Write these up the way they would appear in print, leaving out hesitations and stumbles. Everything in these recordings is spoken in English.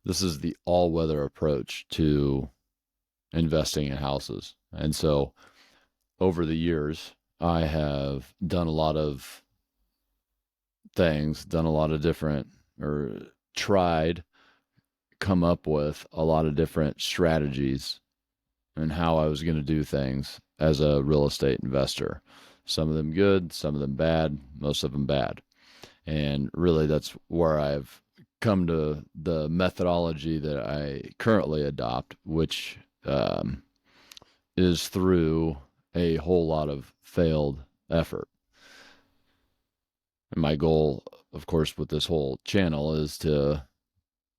This is the all-weather approach to investing in houses. And so over the years, I have done a lot of things, done a lot of different, or tried, come up with a lot of different strategies and how I was going to do things as a real estate investor. Some of them good, some of them bad, most of them bad. And really, that's where I've come to the methodology that I currently adopt, which is through a whole lot of failed effort. And my goal, of course, with this whole channel is to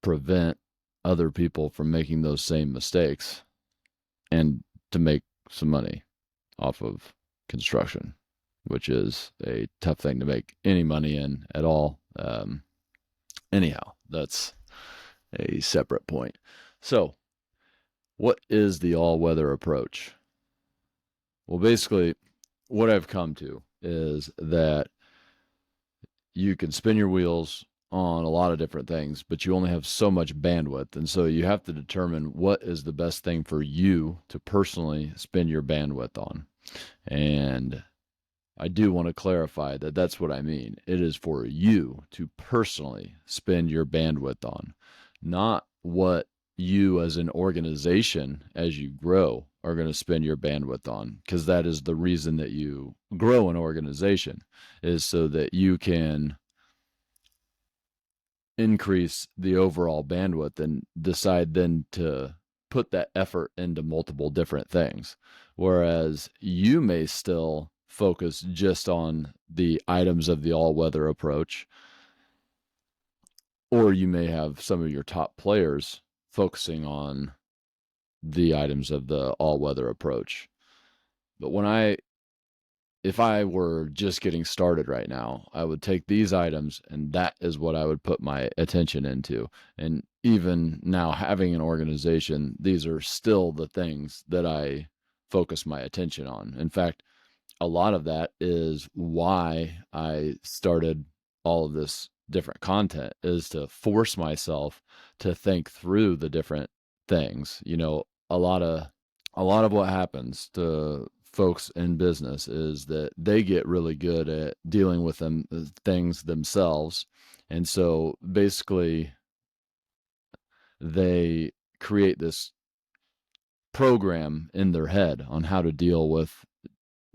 prevent other people from making those same mistakes and to make some money off of construction, which is a tough thing to make any money in at all. Anyhow, that's a separate point. So, what is the all weather approach? Well, basically, what I've come to is that you can spin your wheels on a lot of different things, but you only have so much bandwidth. And so you have to determine what is the best thing for you to personally spend your bandwidth on. And I do want to clarify that that's what I mean. It is for you to personally spend your bandwidth on, not what you as an organization, as you grow, are going to spend your bandwidth on, because that is the reason that you grow an organization, is so that you can increase the overall bandwidth and decide then to put that effort into multiple different things. Whereas you may still focus just on the items of the all weather approach, or you may have some of your top players focusing on the items of the all weather approach. But if I were just getting started right now, I would take these items and that is what I would put my attention into. And even now, having an organization, these are still the things that I focus my attention on. In fact, a lot of that is why I started all of this different content, is to force myself to think through the different things. A lot of what happens to folks in business is that they get really good at dealing with them things themselves, and so basically they create this program in their head on how to deal with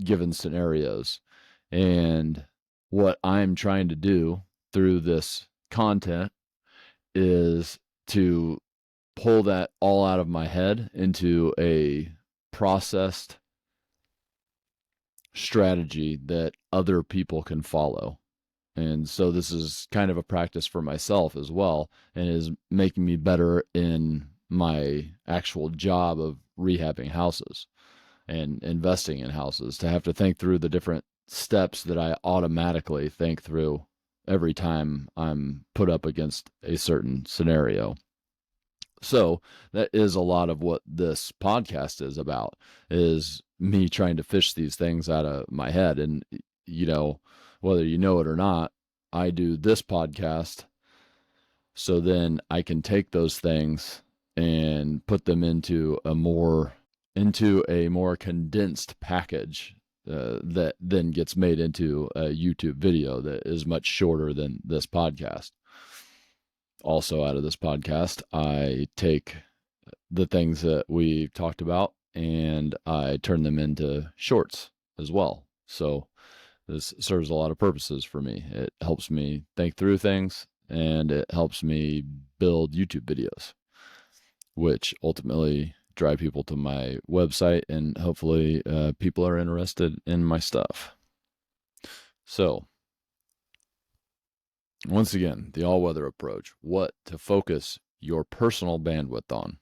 given scenarios. And what I'm trying to do through this content is to pull that all out of my head into a processed strategy that other people can follow. And so this is kind of a practice for myself as well, and is making me better in my actual job of rehabbing houses and investing in houses, to have to think through the different steps that I automatically think through every time I'm put up against a certain scenario. So that is a lot of what this podcast is about, is me trying to fish these things out of my head. And, whether you know it or not, I do this podcast so then I can take those things and put them into a more condensed package that then gets made into a YouTube video that is much shorter than this podcast. Also, out of this podcast, I take the things that we talked about and I turn them into shorts as well. So this serves a lot of purposes for me. It helps me think through things and it helps me build YouTube videos, which ultimately drive people to my website, and hopefully people are interested in my stuff. So, once again, the all weather approach, what to focus your personal bandwidth on.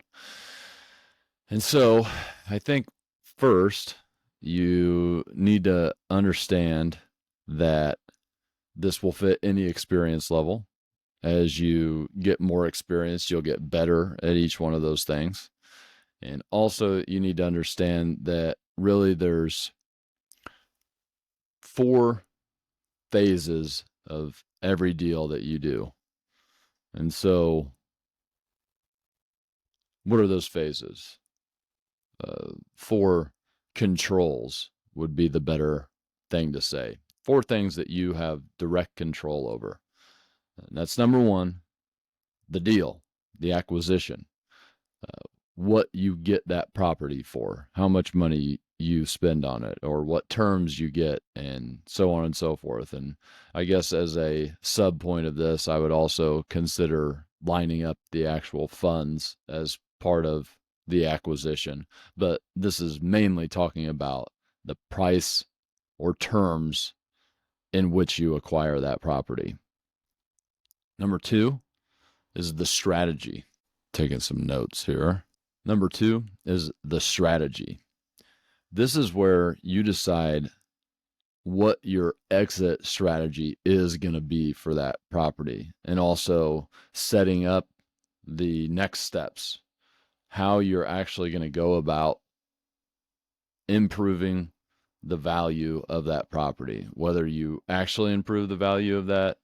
And so, I think first you need to understand that this will fit any experience level. As you get more experience, you'll get better at each one of those things. And also, you need to understand that really there's 4 phases of every deal that you do. And so What are those phases? 4 controls would be the better thing to say. 4 things that you have direct control over. And that's number 1, the deal, the acquisition, what you get that property for, how much money you spend on it, or what terms you get, and so on and so forth. And I guess as a sub point of this, I would also consider lining up the actual funds as part of the acquisition. But this is mainly talking about the price or terms in which you acquire that property. Number 2 is the strategy. Taking some notes here. Number 2 is the strategy. This is where you decide what your exit strategy is going to be for that property, and also setting up the next steps, how you're actually going to go about improving the value of that property, whether you actually improve the value of that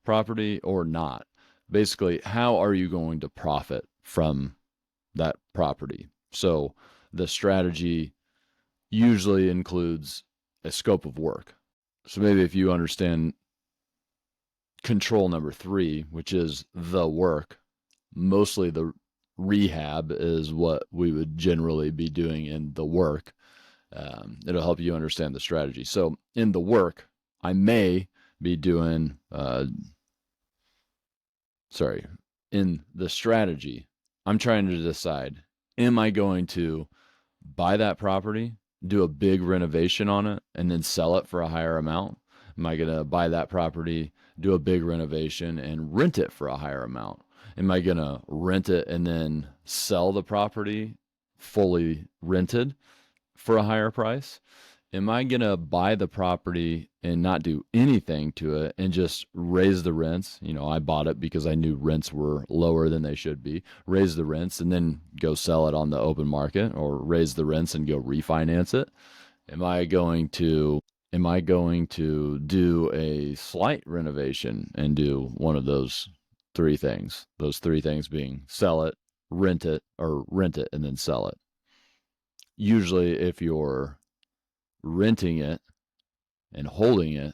property or not. Basically, how are you going to profit from that property? So the strategy usually includes a scope of work. So maybe if you understand control number 3, which is the work, mostly the rehab is what we would generally be doing in the work. It'll help you understand the strategy. So in the work, I may be doing, in the strategy, I'm trying to decide, am I going to buy that property, do a big renovation on it, and then sell it for a higher amount? Am I going to buy that property, do a big renovation, and rent it for a higher amount? Am I going to rent it and then sell the property fully rented for a higher price? Am I going to buy the property and not do anything to it and just raise the rents? I bought it because I knew rents were lower than they should be. Raise the rents and then go sell it on the open market, or raise the rents and go refinance it? Am I going to do a slight renovation and do one of those 3 things? Those 3 things being sell it, rent it, and then sell it. Usually if you're renting it and holding it,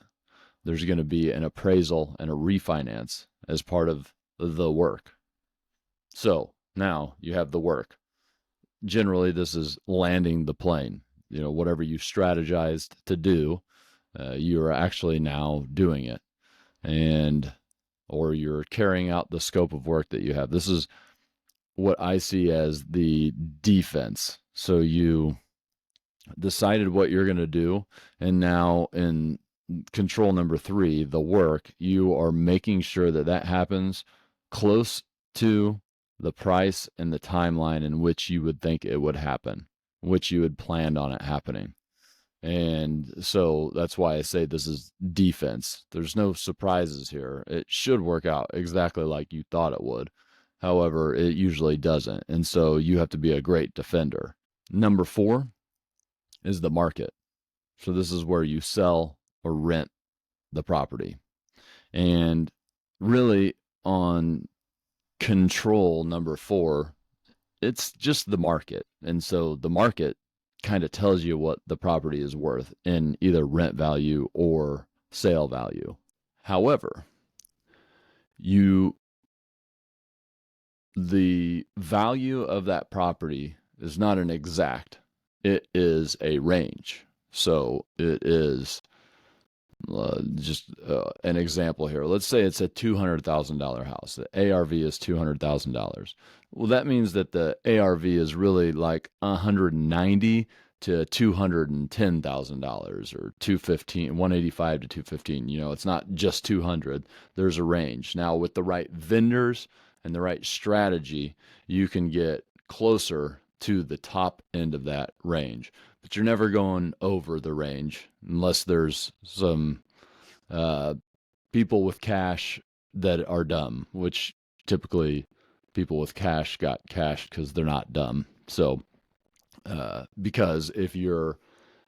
there's going to be an appraisal and a refinance as part of the work. So now you have the work. Generally, this is landing the plane. Whatever you strategized to do, you are actually now doing it, or you're carrying out the scope of work that you have. This is what I see as the defense. So you decided what you're going to do, and now in control number 3, the work, you are making sure that happens close to the price and the timeline in which you would think it would happen, which you had planned on it happening. And so that's why I say this is defense. There's no surprises here. It should work out exactly like you thought it would. However, it usually doesn't. And so you have to be a great defender. Number 4 is the market. So this is where you sell or rent the property. And really, on control number 4, it's just the market. And so the market kind of tells you what the property is worth in either rent value or sale value. However, the value of that property is not an exact, it is a range. So it is just an example here. Let's say it's a $200,000 house. The ARV is $200,000. Well, that means that the ARV is really like $190,000 to $210,000, or 215, 185 to 215. It's not just 200. There's a range. Now, with the right vendors and the right strategy, you can get closer to the top end of that range, but you're never going over the range unless there's some people with cash that are dumb, which typically people with cash got cash because they're not dumb. So because if you're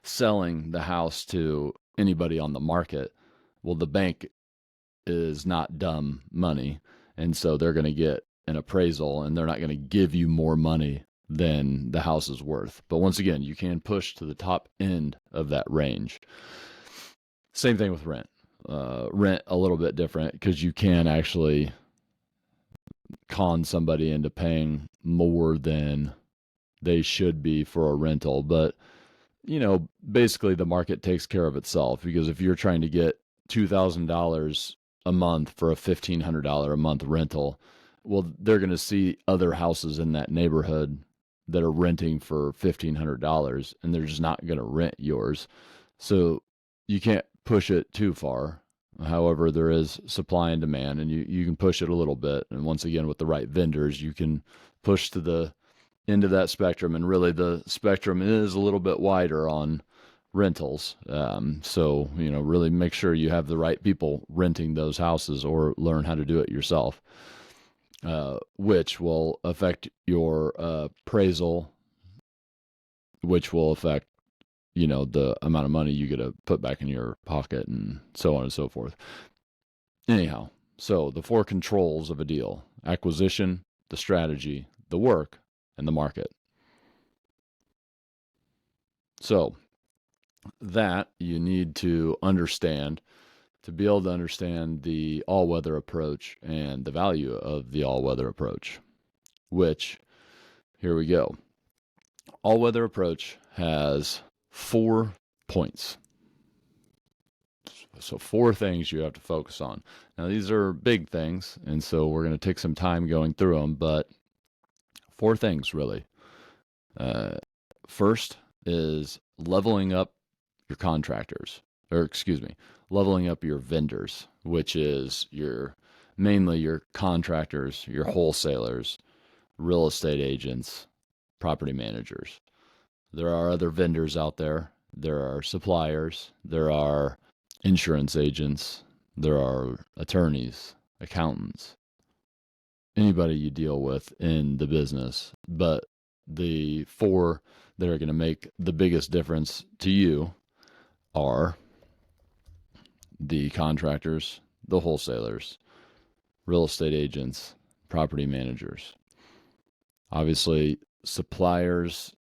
selling the house to anybody on the market, well, the bank is not dumb money, and so they're going to get an appraisal, and they're not going to give you more money than the house is worth. But once again, you can push to the top end of that range. Same thing with rent. Rent a little bit different because you can actually con somebody into paying more than they should be for a rental. But, basically the market takes care of itself, because if you're trying to get $2,000 a month for a $1,500 a month rental, well, they're going to see other houses in that neighborhood that are renting for $1,500, and they're just not going to rent yours. So you can't push it too far. However, there is supply and demand, and you can push it a little bit. And once again, with the right vendors, you can push to the end of that spectrum. And really, the spectrum is a little bit wider on rentals. So, really make sure you have the right people renting those houses, or learn how to do it yourself, which will affect your appraisal, which will affect the amount of money you get to put back in your pocket, and so on and so forth. Anyhow, so the 4 controls of a deal: acquisition, the strategy, the work, and the market. So that you need to understand to be able to understand the all-weather approach and the value of the all-weather approach, which, here we go. All-weather approach has 4 points. So 4 things you have to focus on. Now, these are big things, and so we're going to take some time going through them, but 4 things, really. First is leveling up your contractors, leveling up your vendors, which is mainly your contractors, your wholesalers, real estate agents, property managers. There are other vendors out there. There are suppliers. There are insurance agents. There are attorneys, accountants, anybody you deal with in the business. But the 4 that are going to make the biggest difference to you are the contractors, the wholesalers, real estate agents, property managers. Obviously, suppliers,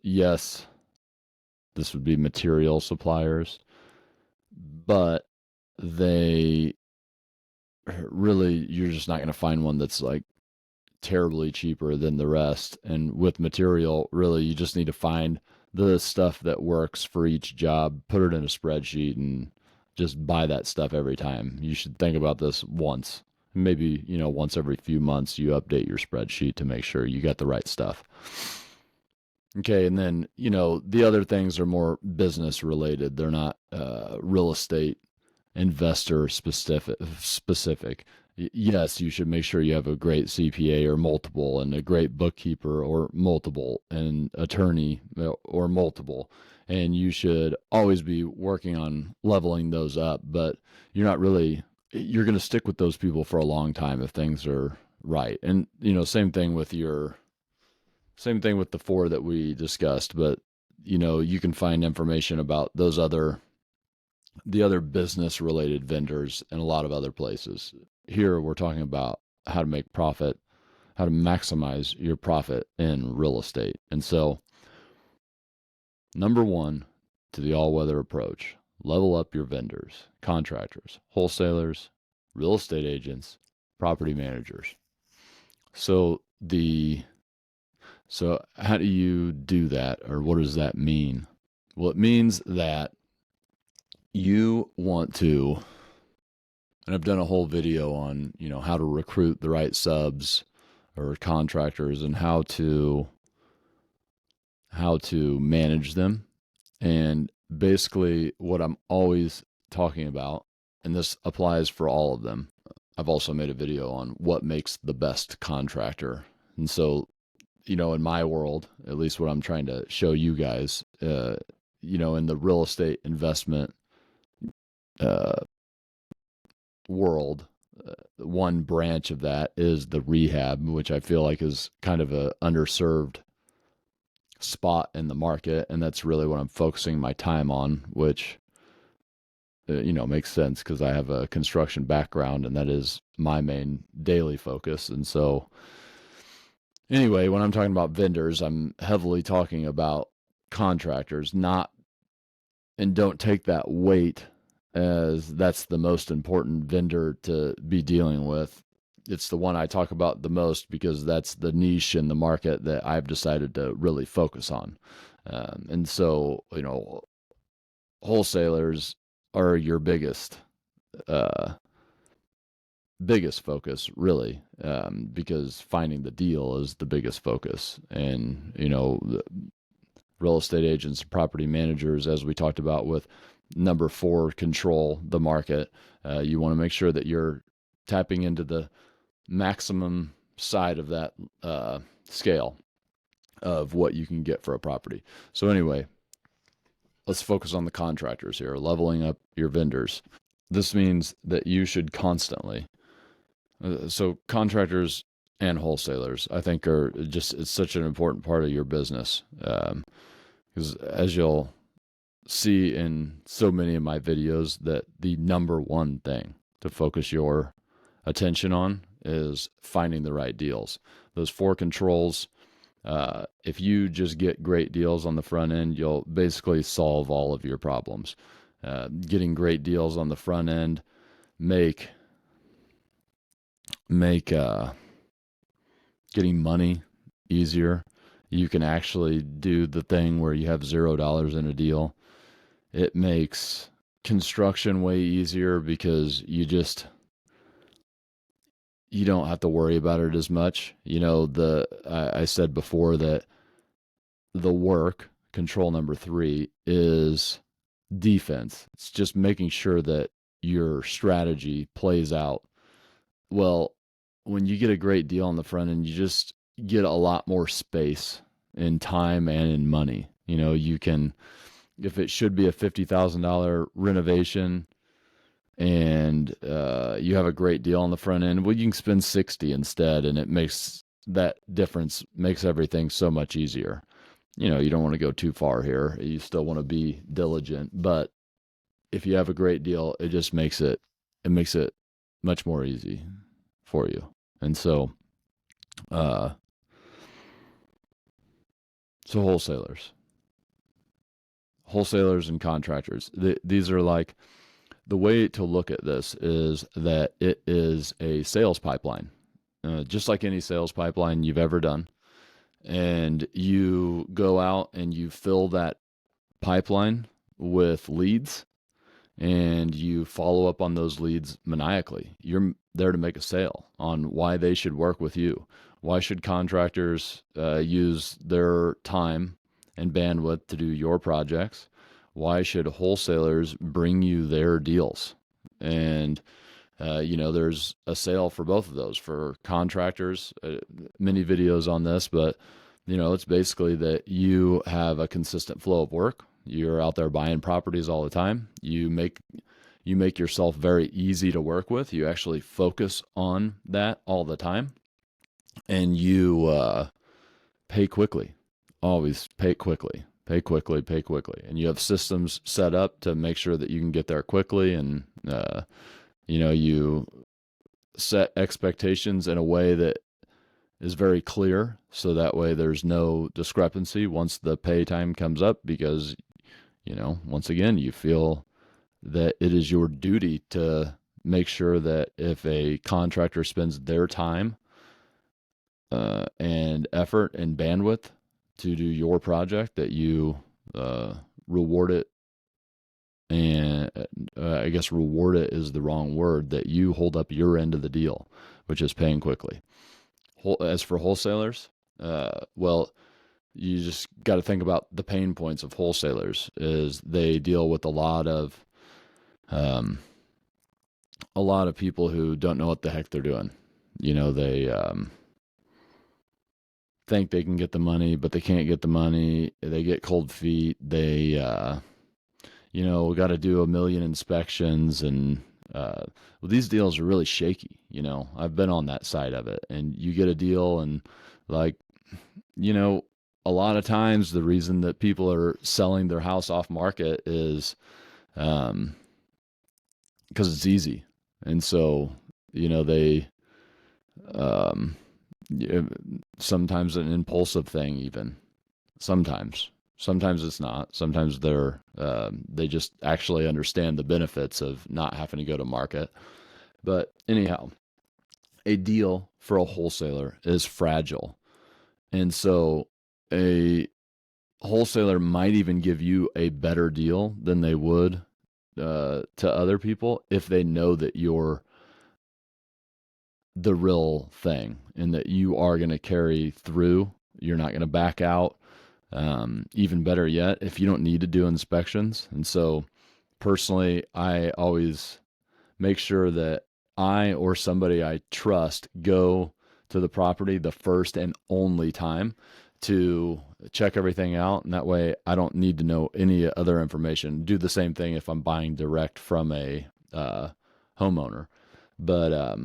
yes, this would be material suppliers, but they really, you're just not going to find one that's like terribly cheaper than the rest. And with material, really, you just need to find the stuff that works for each job, put it in a spreadsheet, and just buy that stuff every time. You should think about this once. Maybe, once every few months, you update your spreadsheet to make sure you got the right stuff. Okay, and then, the other things are more business related. They're not real estate investor specific. Yes, you should make sure you have a great CPA or multiple, and a great bookkeeper or multiple, and attorney or multiple. And you should always be working on leveling those up, but you're going to stick with those people for a long time if things are right. And, same thing with the 4 that we discussed, but, you can find information about the other business related vendors in a lot of other places. Here we're talking about how to make profit, how to maximize your profit in real estate. And so, number 1 to the all-weather approach: level up your vendors, contractors, wholesalers, real estate agents, property managers. So how do you do that, or what does that mean? Well, it means that you want to, and I've done a whole video on, how to recruit the right subs or contractors, and how to manage them. And basically what I'm always talking about, and this applies for all of them. I've also made a video on what makes the best contractor. And so, in my world, at least what I'm trying to show you guys, in the real estate investment world, one branch of that is the rehab, which I feel like is kind of a underserved spot in the market, and that's really what I'm focusing my time on, which makes sense because I have a construction background and that is my main daily focus. And so, anyway, when I'm talking about vendors, I'm heavily talking about contractors, not, and don't take that weight as that's the most important vendor to be dealing with. It's the one I talk about the most because that's the niche in the market that I've decided to really focus on. And so, wholesalers are your uh, biggest focus, really, because finding the deal is the biggest focus. And, real estate agents, property managers, as we talked about with number 4, control the market. You want to make sure that you're tapping into the maximum side of that scale of what you can get for a property. So anyway, let's focus on the contractors here, leveling up your vendors. This means that you should constantly, so contractors and wholesalers, I think, are just, it's such an important part of your business. Because as you'll see in so many of my videos, that the number one thing to focus your attention on is finding the right deals. Those 4 controls, if you just get great deals on the front end, you'll basically solve all of your problems. Getting great deals on the front end make getting money easier. You can actually do the thing where you have $0 in a deal. It makes construction way easier because you don't have to worry about it as much. I said before that the work, control number 3, is defense. It's just making sure that your strategy plays out well. When you get a great deal on the front end, you just get a lot more space in time and in money. You can, if it should be a $50,000 renovation and you have a great deal on the front end, well, you can spend 60 instead, and it makes that difference, makes everything so much easier. You don't want to go too far here. You still want to be diligent, but if you have a great deal, it makes it much more easy for you. And so, uh, so wholesalers and contractors, these are like, the way to look at this is that it is a sales pipeline, just like any sales pipeline you've ever done. And you go out and you fill that pipeline with leads and you follow up on those leads maniacally. You're there to make a sale on why they should work with you. Why should contractors use their time and bandwidth to do your projects? Why should wholesalers bring you their deals? And there's a sale for both of those. For contractors, many videos on this, but it's basically that you have a consistent flow of work. You're out there buying properties all the time. You make yourself very easy to work with. You actually focus on that all the time, and you pay quickly. Always pay quickly. Pay quickly. Pay quickly. And you have systems set up to make sure that you can get there quickly, and you set expectations in a way that is very clear, so that way there's no discrepancy once the pay time comes up, because once again, you feel that it is your duty to make sure that if a contractor spends their time and effort and bandwidth to do your project, that you reward it. And I guess reward it is the wrong word, that you hold up your end of the deal, which is paying quickly. As for wholesalers, well, you just got to think about the pain points of wholesalers. Is they deal with a lot of people who don't know what the heck they're doing. They think they can get the money, but they can't get the money. They get cold feet. They got to do 1 million inspections, and these deals are really shaky. I've been on that side of it, and you get a deal, and like, a lot of times the reason that people are selling their house off market is because it's easy. And so, they, um, sometimes an impulsive thing, even sometimes it's not. Sometimes they just actually understand the benefits of not having to go to market. But anyhow, a deal for a wholesaler is fragile. And so a wholesaler might even give you a better deal than they would to other people if they know that you're the real thing and that you are going to carry through. You're not going to back out. Even better yet, if you don't need to do inspections. And so personally, I always make sure that I or somebody I trust go to the property the first and only time to check everything out. And that way I don't need to know any other information. Do the same thing if I'm buying direct from a homeowner. But,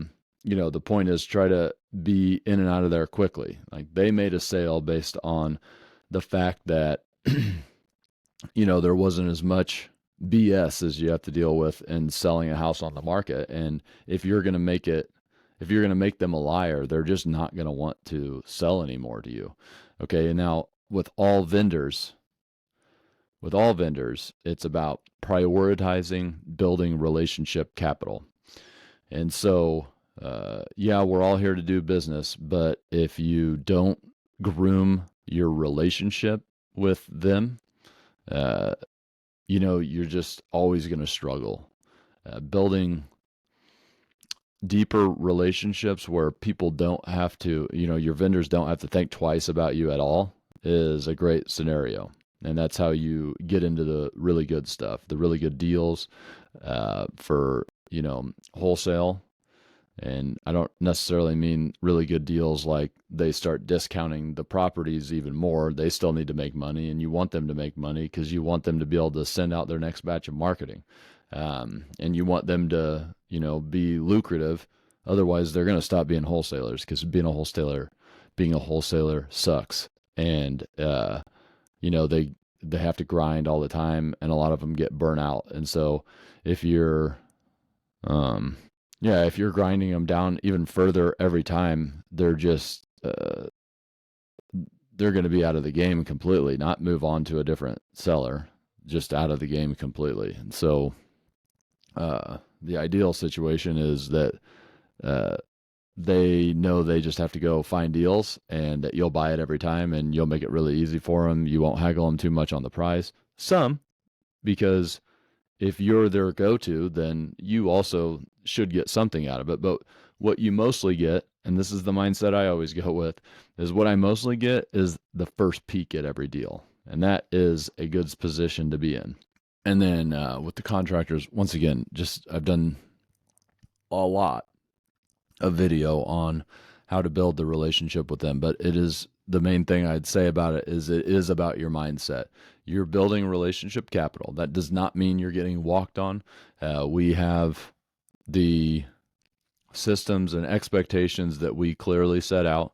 the point is try to be in and out of there quickly. Like they made a sale based on the fact that, there wasn't as much BS as you have to deal with in selling a house on the market. And if you're going to make them a liar, they're just not going to want to sell anymore to you. Okay. And now with all vendors, it's about prioritizing building relationship capital. And so, yeah, we're all here to do business, but if you don't groom your relationship with them, uh, you're just always going to struggle. Building deeper relationships where people don't have to, your vendors don't have to think twice about you at all is a great scenario. And that's how you get into the really good stuff, the really good deals for, wholesale. And I don't necessarily mean really good deals like they start discounting the properties even more. They still need to make money, and you want them to make money because you want them to be able to send out their next batch of marketing. And you want them to, be lucrative. Otherwise, they're going to stop being wholesalers because being a wholesaler sucks. And, they have to grind all the time, and a lot of them get burnt out. And so if you're, if you're grinding them down even further every time, they're just they're going to be out of the game completely, not move on to a different seller, just out of the game completely. And so the ideal situation is that they know they just have to go find deals and that you'll buy it every time and you'll make it really easy for them. You won't haggle them too much on the price. Some, because if you're their go-to, then you also should get something out of it. But what you mostly get, and this is the mindset I always go with, is what I mostly get is the first peek at every deal. And that is a good position to be in. And then with the contractors, once again, I've done a lot of video on how to build the relationship with them. But it is the main thing I'd say about it is about your mindset. You're building relationship capital. That does not mean you're getting walked on. We have the systems and expectations that we clearly set out,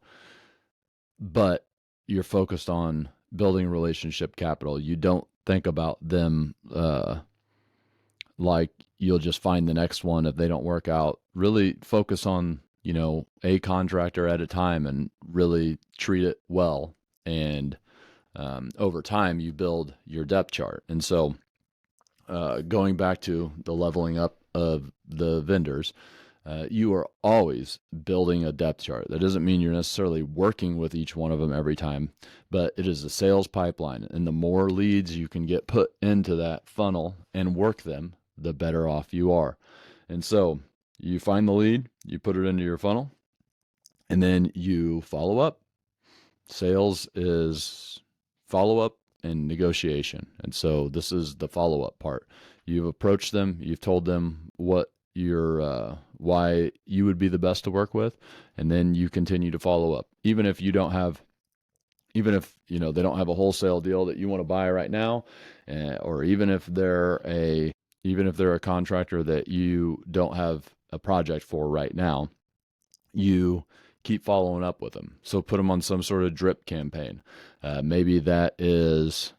but you're focused on building relationship capital. You don't think about them like you'll just find the next one if they don't work out. Really focus on, a contractor at a time and really treat it well. And over time, you build your depth chart. And so going back to the leveling up of the vendors, you are always building a depth chart. That doesn't mean you're necessarily working with each one of them every time, but it is a sales pipeline. And the more leads you can get put into that funnel and work them, the better off you are. And so you find the lead, you put it into your funnel, and then you follow up. Sales is follow up and negotiation. And so this is the follow up part. You've approached them, you've told them what your why you would be the best to work with, and then you continue to follow up. Even if they don't have a wholesale deal that you want to buy right now, or even if they're a contractor that you don't have a project for right now, you keep following up with them. So put them on some sort of drip campaign. Maybe that is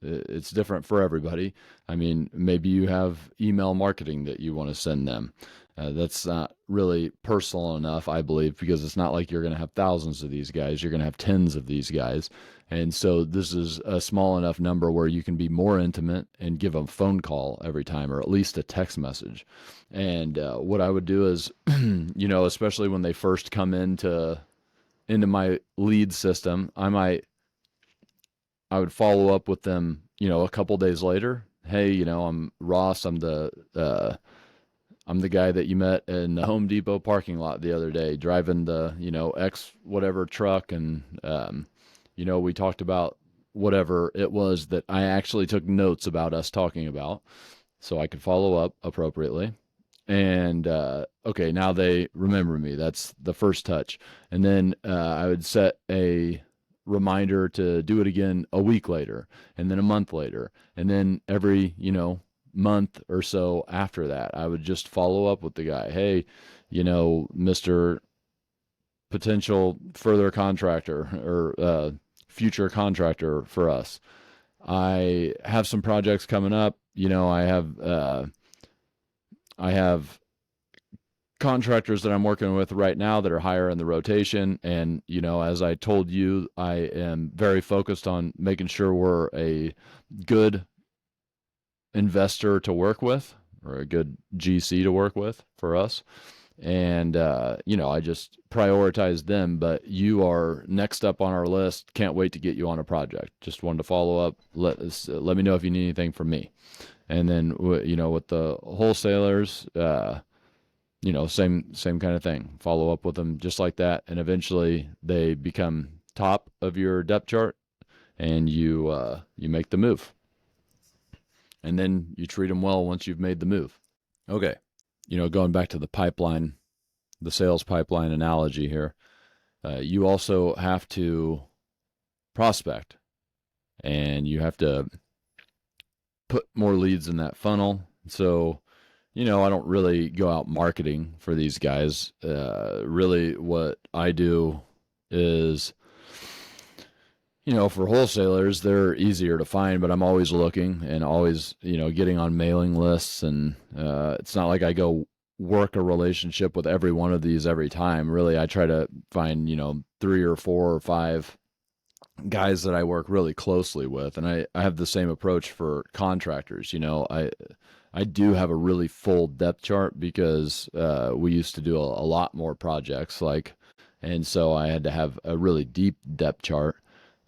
it's different for everybody. I mean, maybe you have email marketing that you want to send them. That's not really personal enough, I believe, because it's not like you're going to have thousands of these guys. You're going to have tens of these guys. And so this is a small enough number where you can be more intimate and give a phone call every time, or at least a text message. And what I would do is, especially when they first come into my lead system, I would follow up with them, a couple days later. Hey, I'm Ross. I'm the guy that you met in the Home Depot parking lot the other day, driving the, X whatever truck. And, we talked about whatever it was that I actually took notes about us talking about so I could follow up appropriately. And, okay, now they remember me. That's the first touch. And then I would set a reminder to do it again a week later, and then a month later. And then every, month or so after that, I would just follow up with the guy. Hey, Mr. Potential further contractor or future contractor for us. I have some projects coming up. I have contractors that I'm working with right now that are higher in the rotation. And, as I told you, I am very focused on making sure we're a good investor to work with, or a good GC to work with for us. And, I just prioritize them, but you are next up on our list. Can't wait to get you on a project. Just wanted to follow up. Let me know if you need anything from me. And then, with the wholesalers, same kind of thing. Follow up with them just like that, and eventually they become top of your depth chart, and you make the move, and then you treat them well once you've made the move. Okay, going back to the pipeline, the sales pipeline analogy here, you also have to prospect, and you have to put more leads in that funnel. So I don't really go out marketing for these guys. Really, what I do is, for wholesalers, they're easier to find, but I'm always looking and always, getting on mailing lists. And it's not like I go work a relationship with every one of these every time. Really, I try to find, 3 or 4 or 5 guys that I work really closely with. And I have the same approach for contractors. I do have a really full depth chart because we used to do a lot more projects, and so I had to have a really deep depth chart.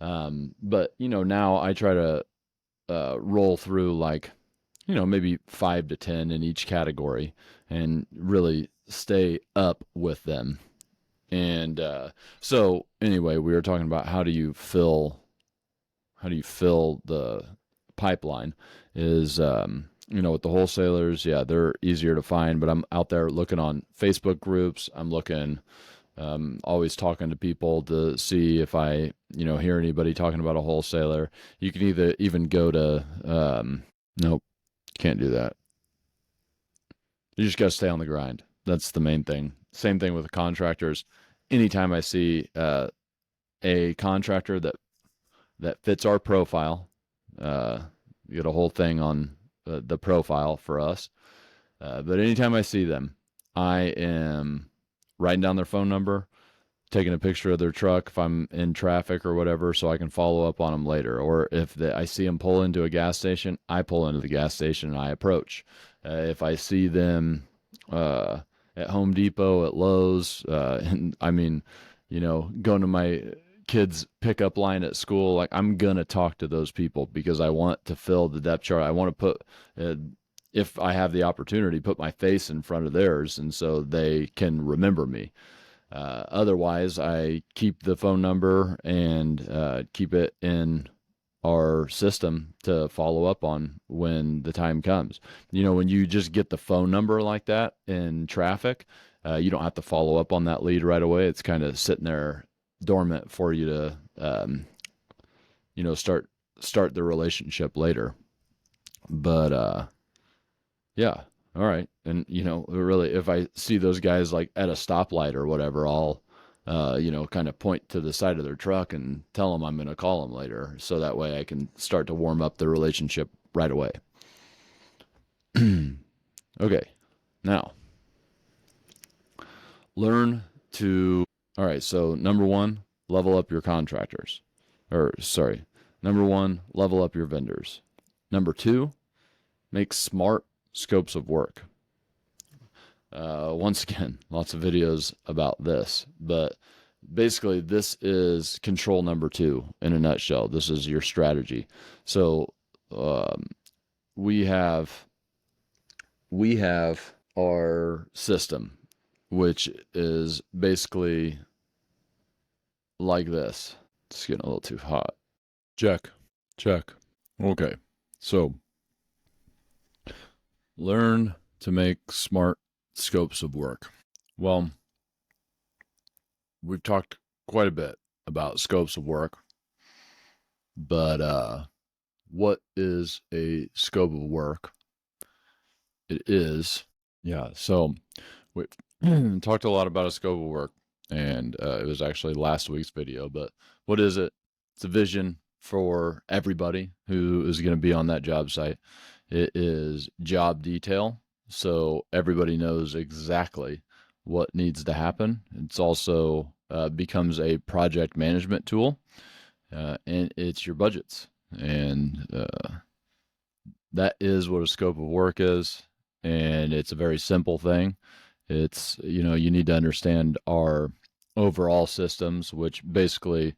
But now I try to roll through maybe 5 to 10 in each category, and really stay up with them. And so anyway, we were talking about how do you fill the pipeline is with the wholesalers. Yeah, they're easier to find, but I'm out there looking on Facebook groups. I'm looking, always talking to people to see if I hear anybody talking about a wholesaler. You can even go to nope, can't do that. You just got to stay on the grind. That's the main thing. Same thing with the contractors. Anytime I see a contractor that fits our profile, you get a whole thing on the profile for us. But anytime I see them, I am writing down their phone number, taking a picture of their truck if I'm in traffic or whatever, so I can follow up on them later. Or if I see them pull into a gas station, I pull into the gas station and I approach. If I see them at Home Depot, at Lowe's, and I mean, going to my kids' pickup line at school, I'm gonna talk to those people because I want to fill the depth chart. I want to put, if I have the opportunity, put my face in front of theirs, and so they can remember me. Otherwise, I keep the phone number and keep it in our system to follow up on when the time comes. When you just get the phone number like that in traffic, you don't have to follow up on that lead right away. It's kind of sitting there dormant for you to, start the relationship later. But yeah, all right. And really, if I see those guys at a stoplight or whatever, I'll kind of point to the side of their truck and tell them I'm going to call them later. So that way I can start to warm up the relationship right away. Okay. Now, learn to, all right. So number one, level up your contractors. Number one, level up your vendors. Number two, make smart scopes of work. Once again, lots of videos about this, but basically this is control number two in a nutshell. This is your strategy. So we have our system, which is basically like this. It's getting a little too hot. Check. Okay. So learn to make smart scopes of work. Well, we've talked quite a bit about scopes of work, but what is a scope of work? It is, yeah. So we talked a lot about a scope of work, and it was actually last week's video. But what is it? It's a vision for everybody who is going to be on that job site. It is job detail, so everybody knows exactly what needs to happen. It's also becomes a project management tool, and it's your budgets. And that is what a scope of work is. And it's a very simple thing. It's, you need to understand our overall systems, which basically,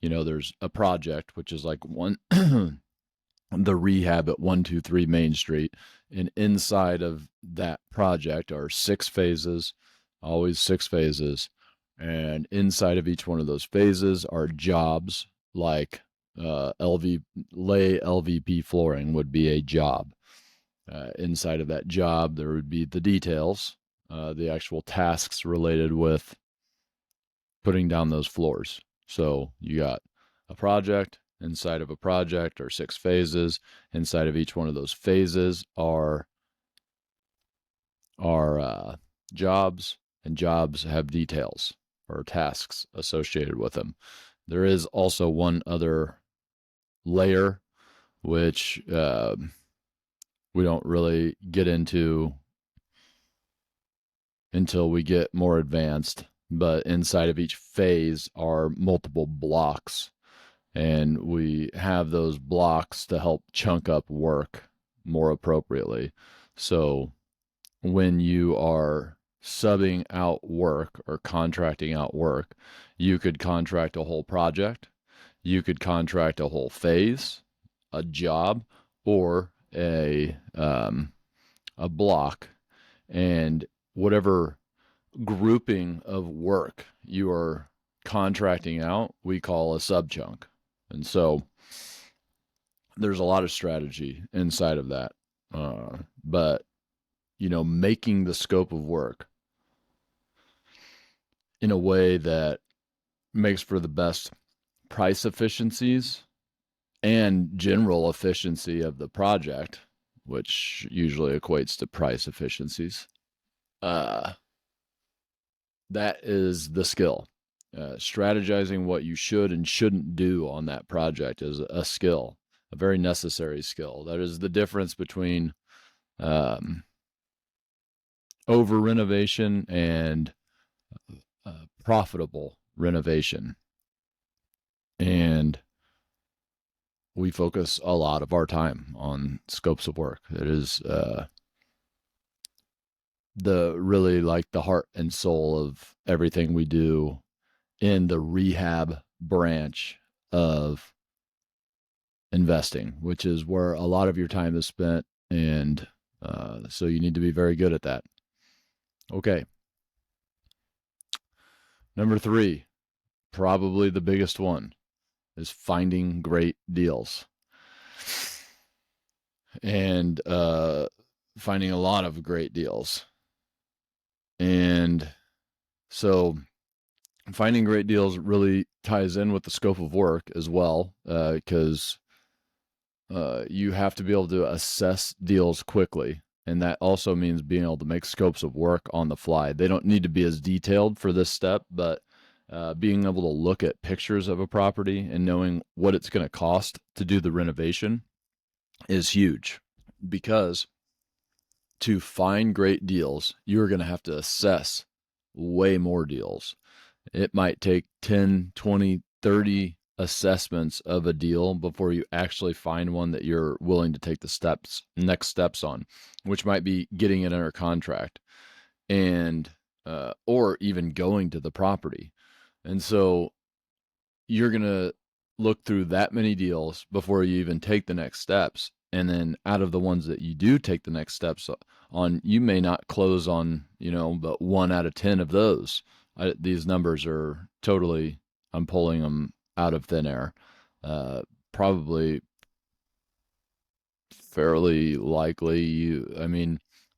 there's a project, which is like one, the rehab at 123 Main Street. And inside of that project are 6 phases, always 6 phases. And inside of each one of those phases are jobs like lay LVP flooring would be a job. Inside of that job, there would be the details, the actual tasks related with putting down those floors. So you got a project. Inside of a project are 6 phases. Inside of each one of those phases are jobs, and jobs have details or tasks associated with them. There is also one other layer, which we don't really get into until we get more advanced. But inside of each phase are multiple blocks, and we have those blocks to help chunk up work more appropriately. So when you are subbing out work or contracting out work, you could contract a whole project, you could contract a whole phase, a job, or a block, and whatever grouping of work you are contracting out, we call a subchunk. And so there's a lot of strategy inside of that. But making the scope of work in a way that makes for the best price efficiencies and general efficiency of the project, which usually equates to price efficiencies. That is the skill. Strategizing what you should and shouldn't do on that project is a skill, a very necessary skill. That is the difference between over renovation and profitable renovation. And we focus a lot of our time on scopes of work. It is the really like the heart and soul of everything we do in the rehab branch of investing, which is where a lot of your time is spent. And so you need to be very good at that. Okay. Number 3, probably the biggest one, is finding great deals. And finding a lot of great deals. And so finding great deals really ties in with the scope of work as well, because you have to be able to assess deals quickly. And that also means being able to make scopes of work on the fly. They don't need to be as detailed for this step, but being able to look at pictures of a property and knowing what it's going to cost to do the renovation is huge, because to find great deals, you're going to have to assess way more deals. It might take 10, 20, 30 assessments of a deal before you actually find one that you're willing to take the next steps on, which might be getting it under contract and or even going to the property. And so you're going to look through that many deals before you even take the next steps. And then out of the ones that you do take the next steps on, you may not close on, but 1 out of 10 of those. These numbers are totally, I'm pulling them out of thin air. Probably fairly likely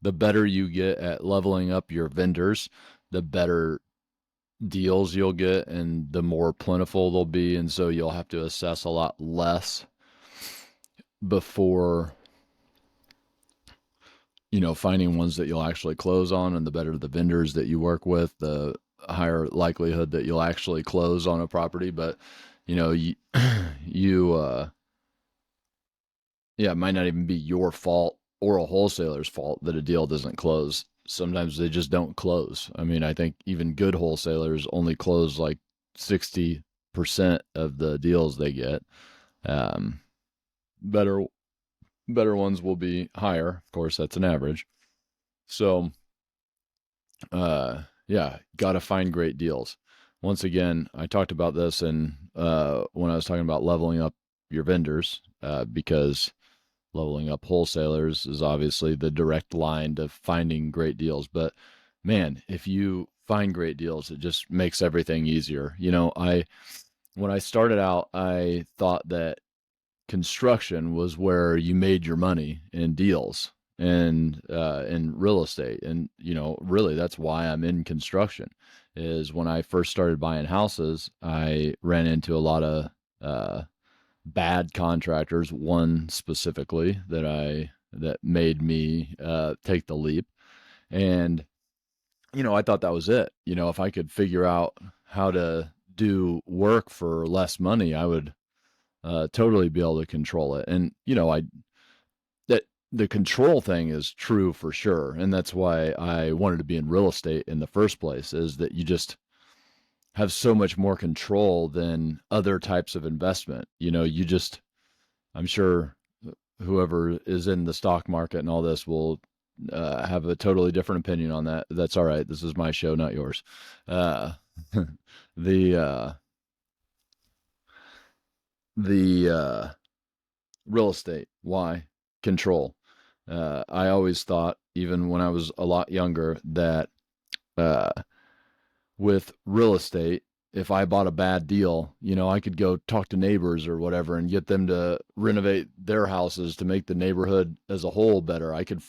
the better you get at leveling up your vendors, the better deals you'll get and the more plentiful they'll be. And so you'll have to assess a lot less before, finding ones that you'll actually close on. And the better the vendors that you work with, the higher likelihood that you'll actually close on a property. But, you, it might not even be your fault or a wholesaler's fault that a deal doesn't close. Sometimes they just don't close. I think even good wholesalers only close like 60% of the deals they get. Better ones will be higher. Of course, that's an average. So, got to find great deals. Once again, I talked about this when I was talking about leveling up your vendors, because leveling up wholesalers is obviously the direct line to finding great deals. But man, if you find great deals, it just makes everything easier. When I started out, I thought that construction was where you made your money in deals and in real estate. And, really that's why I'm in construction. Is when I first started buying houses, I ran into a lot of bad contractors, one specifically that made me take the leap. And I thought that was it. If I could figure out how to do work for less money, I would totally be able to control it. And I that the control thing is true for sure, and that's why I wanted to be in real estate in the first place, is that you just have so much more control than other types of investment. I'm sure whoever is in the stock market and all this will have a totally different opinion on that. That's all right. This is my show, not yours. Uh, the real estate, why? Control. I always thought, even when I was a lot younger, that uh, with real estate, if I bought a bad deal, I could go talk to neighbors or whatever and get them to renovate their houses to make the neighborhood as a whole better. I could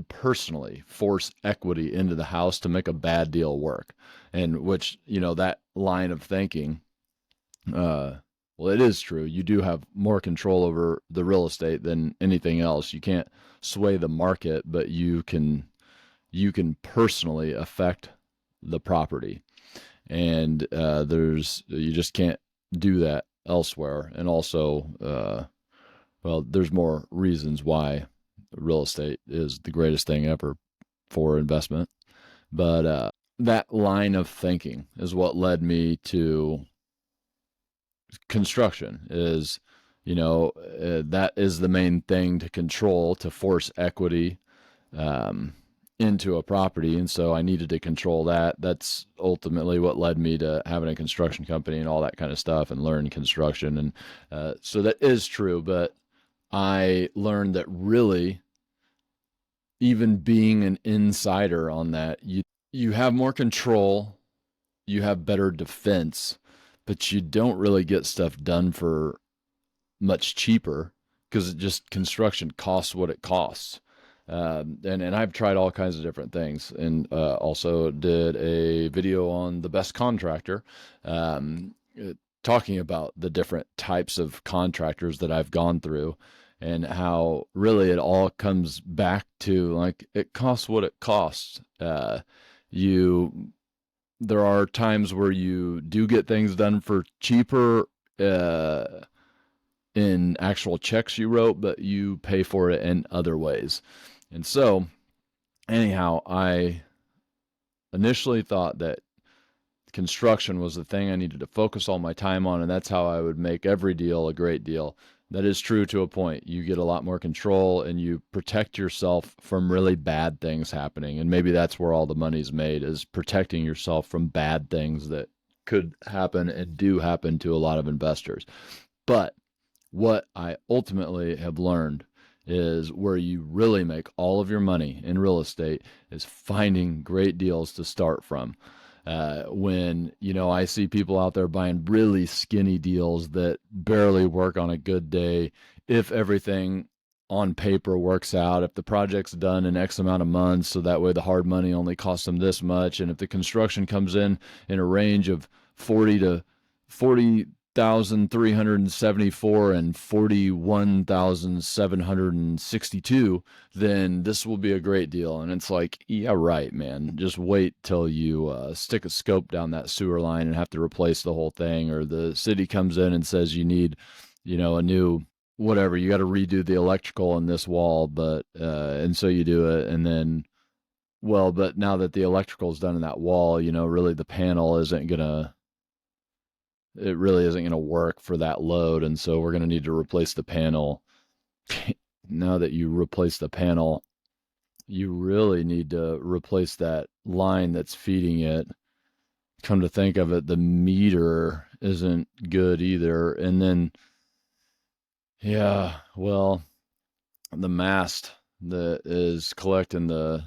personally force equity into the house to make a bad deal work. And which, that line of thinking, well, it is true. You do have more control over the real estate than anything else. You can't sway the market, but you can personally affect the property. And you just can't do that elsewhere. And also, there's more reasons why real estate is the greatest thing ever for investment. But that line of thinking is what led me to construction. That is the main thing to control, to force equity into a property. And so I needed to control that. That's ultimately what led me to having a construction company and all that kind of stuff, and learn construction. And so that is true. But I learned that really, even being an insider on that, you have more control, you have better defense, but you don't really get stuff done for much cheaper, because construction costs what it costs. And I've tried all kinds of different things, and also did a video on the best contractor, talking about the different types of contractors that I've gone through, and how really it all comes back to, like, it costs what it costs. You there are times where you do get things done for cheaper uh, in actual checks you wrote, but you pay for it in other ways. And so, anyhow, I initially thought that construction was the thing I needed to focus all my time on, and that's how I would make every deal a great deal. That is true to a point. You get a lot more control and you protect yourself from really bad things happening. And maybe that's where all the money's made, is protecting yourself from bad things that could happen and do happen to a lot of investors. But what I ultimately have learned is where you really make all of your money in real estate is finding great deals to start from. When, I see people out there buying really skinny deals that barely work on a good day, if everything on paper works out, if the project's done in X amount of months, so that way the hard money only costs them this much, and if the construction comes in a range of 40 to 40,374 and 41,762, then this will be a great deal. And it's like, yeah, right, man. Just wait till you stick a scope down that sewer line and have to replace the whole thing, or the city comes in and says you need, a new whatever, you got to redo the electrical in this wall, but and so you do it, and then, well, but now that the electrical is done in that wall, really the panel isn't gonna it really isn't going to work for that load, and so we're going to need to replace the panel. Now that you replace the panel, you really need to replace that line that's feeding it. Come to think of it, the meter isn't good either. And then, yeah, well, the mast that is collecting the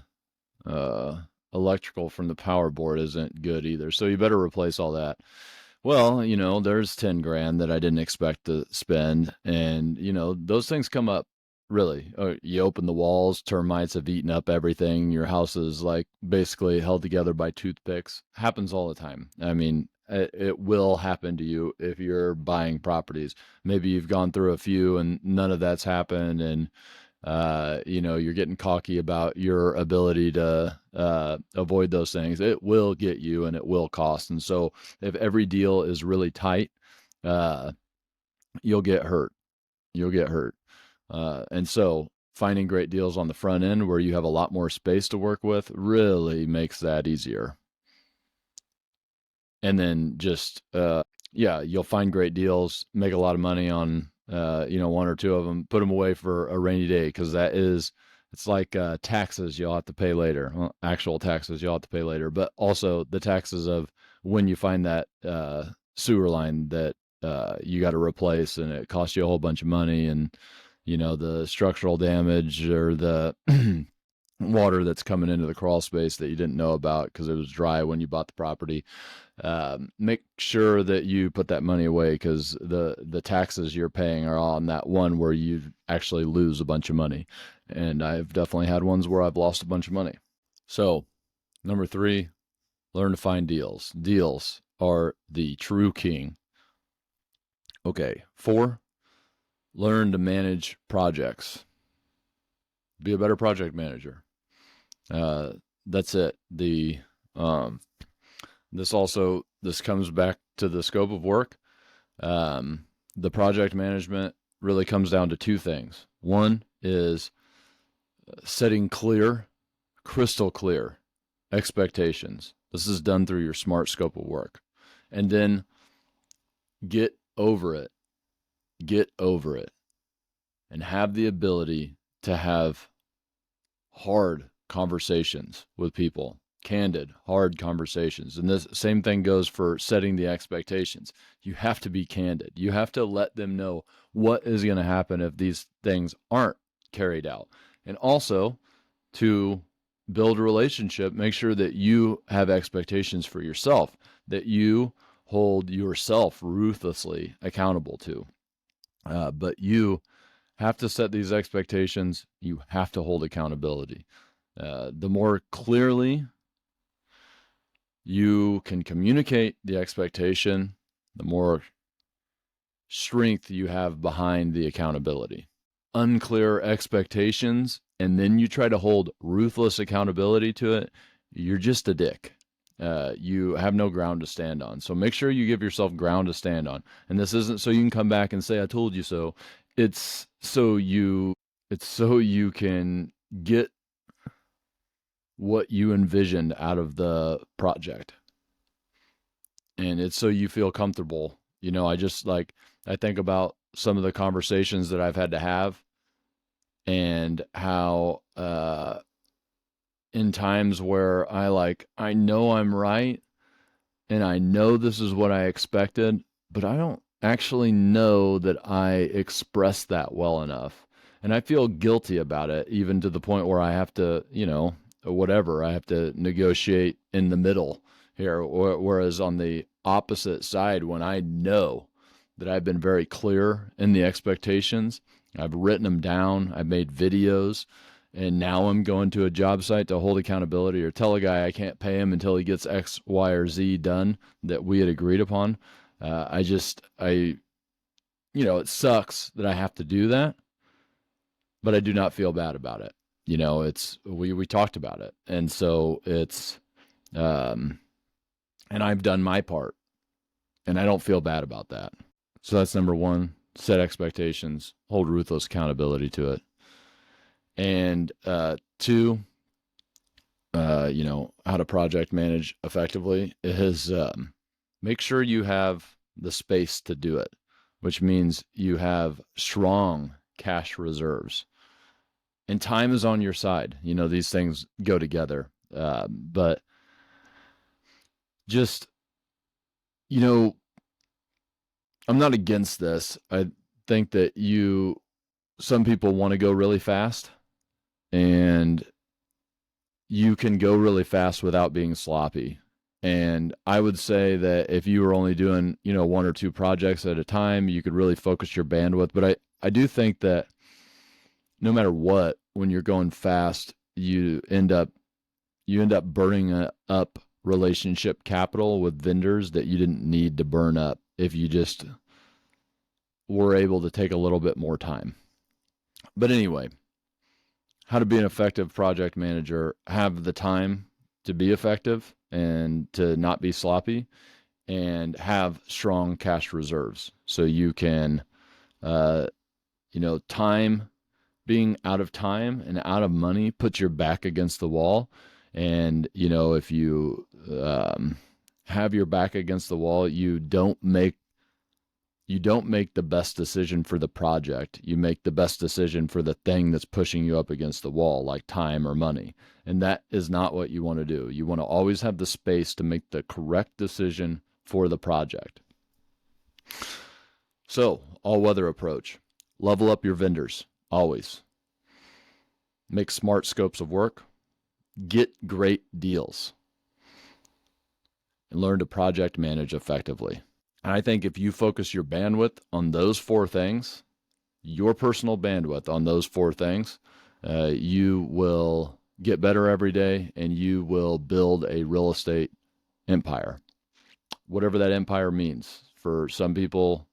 uh, electrical from the power board isn't good either. So you better replace all that. Well, there's 10 grand that I didn't expect to spend. And, those things come up really. You open the walls, termites have eaten up everything. Your house is like basically held together by toothpicks. Happens all the time. I mean, it will happen to you if you're buying properties. Maybe you've gone through a few and none of that's happened. And, you're getting cocky about your ability to avoid those things. It will get you and it will cost. And so if every deal is really tight, uh, you'll get hurt. You'll get hurt. And so finding great deals on the front end where you have a lot more space to work with really makes that easier. And then just, yeah, you'll find great deals, make a lot of money on, one or two of them, put them away for a rainy day, because it's like taxes you'll have to pay later. Well, actual taxes you'll have to pay later, but also the taxes of when you find that sewer line that you got to replace, and it costs you a whole bunch of money, and the structural damage or the water that's coming into the crawl space that you didn't know about because it was dry when you bought the property. Make sure that you put that money away, because the taxes you're paying are on that one where you actually lose a bunch of money. And I've definitely had ones where I've lost a bunch of money. So, number 3, learn to find deals. Deals are the true king. Okay. 4, learn to manage projects. Be a better project manager. That's it. This comes back to the scope of work. The project management really comes down to 2 things. One is setting crystal clear expectations. This is done through your SMART scope of work. And then get over it. Get over it. And have the ability to have hard conversations with people. Candid, hard conversations. And this same thing goes for setting the expectations. You have to be candid. You have to let them know what is going to happen if these things aren't carried out. And also, to build a relationship, make sure that you have expectations for yourself, that you hold yourself ruthlessly accountable to. But you have to set these expectations. You have to hold accountability. The more clearly you can communicate the expectation, the more strength you have behind the accountability. Unclear expectations, and then you try to hold ruthless accountability to it, you're just a dick. you have no ground to stand on. So make sure you give yourself ground to stand on. And this isn't so you can come back and say, I told you so. It's so you can get what you envisioned out of the project. And it's so you feel comfortable. I think about some of the conversations that I've had to have and how in times where I know I'm right and I know this is what I expected, but I don't actually know that I expressed that well enough. And I feel guilty about it, even to the point where I have to, whatever, I have to negotiate in the middle here. Whereas on the opposite side, when I know that I've been very clear in the expectations, I've written them down, I've made videos, and now I'm going to a job site to hold accountability or tell a guy I can't pay him until he gets X, Y, or Z done that we had agreed upon. It sucks that I have to do that, but I do not feel bad about it. We talked about it, and so and I've done my part, and I don't feel bad about that. So that's number one: set expectations, hold ruthless accountability to it. And two, how to project manage effectively is make sure you have the space to do it, which means you have strong cash reserves. And time is on your side. These things go together. But just, I'm not against this. I think that some people want to go really fast, and you can go really fast without being sloppy. And I would say that if you were only doing, one or two projects at a time, you could really focus your bandwidth. But I do think that no matter what, when you're going fast, you end up burning up relationship capital with vendors that you didn't need to burn up if you just were able to take a little bit more time. But anyway, how to be an effective project manager: have the time to be effective and to not be sloppy, and have strong cash reserves so you can, time being out of time and out of money puts your back against the wall. And, if you have your back against the wall, you don't make the best decision for the project. You make the best decision for the thing that's pushing you up against the wall, like time or money. And that is not what you want to do. You want to always have the space to make the correct decision for the project. So, all-weather approach. Level up your vendors, always. Make smart scopes of work. Get great deals. And learn to project manage effectively. And I think if you focus your bandwidth on those four things, your personal bandwidth on those four things, you will get better every day, and you will build a real estate empire. Whatever that empire means. For some people,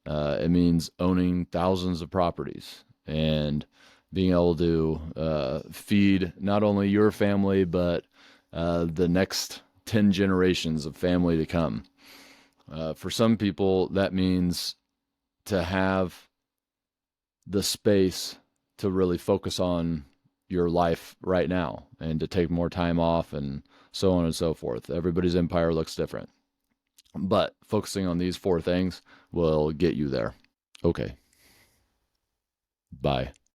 it means owning thousands of properties and being able to feed not only your family, but the next 10 generations of family to come. For some people, that means to have the space to really focus on your life right now and to take more time off and so on and so forth. Everybody's empire looks different. But focusing on these four things will get you there. Okay. Bye.